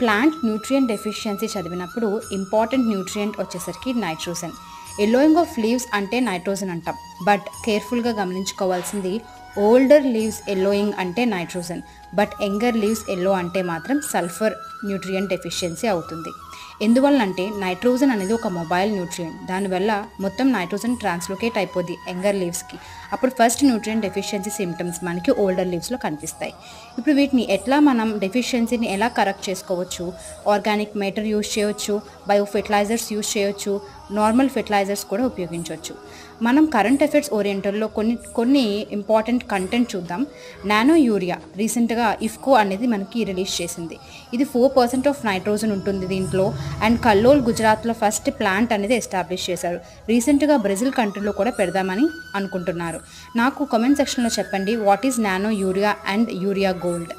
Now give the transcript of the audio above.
Plant nutrient deficiency చదివినప్పుడు important nutrient వచ్చేసరికి nitrogen. Yellowing of leaves అంటే నైట్రోజన్ అంటాం, బట్ కేర్ఫుల్గా గమనించుకోవాల్సింది ఓల్డర్ లీవ్స్ ఎల్లోయింగ్ అంటే nitrogen, but younger leaves yellow అంటే మాత్రం సల్ఫర్ న్యూట్రియంట్ డెఫిషియన్సీ అవుతుంది. ఎందువల్లంటే నైట్రోజన్ అనేది ఒక మొబైల్ న్యూట్రియంట్, దానివల్ల మొత్తం నైట్రోజన్ ట్రాన్స్లోకేట్ అయిపోద్ది యంగర్ లీవ్స్కి. అప్పుడు ఫస్ట్ న్యూట్రియంట్ డెఫిషియన్సీ సిమ్టమ్స్ మనకి ఓల్డర్ లీవ్స్లో కనిపిస్తాయి. ఇప్పుడు వీటిని ఎట్లా మనం డెఫిషియన్సీని ఎలా కరెక్ట్ చేసుకోవచ్చు? ఆర్గానిక్ మ్యాటర్ యూజ్ చేయవచ్చు, బయో ఫెర్టిలైజర్స్ యూజ్ చేయవచ్చు, నార్మల్ ఫెర్టిలైజర్స్ కూడా ఉపయోగించవచ్చు. మనం కరెంట్ అఫైర్స్ ఓరియంటెడ్లో కొన్ని ఇంపార్టెంట్ కంటెంట్ చూద్దాం. నానో యూరియా రీసెంట్గా ఇఫ్కో అనేది మనకి రిలీజ్ చేసింది. ఇది 4% ఆఫ్ నైట్రోజన్ ఉంటుంది దీంట్లో. అండ్ కల్లోల్ గుజరాత్లో ఫస్ట్ ప్లాంట్ అనేది ఎస్టాబ్లిష్ చేశారు. రీసెంట్గా బ్రెజిల్ కంట్రీలో కూడా పెడదామని అనుకుంటున్నారు. నాకు కామెంట్ సెక్షన్లో చెప్పండి, what is nano urea and urea gold.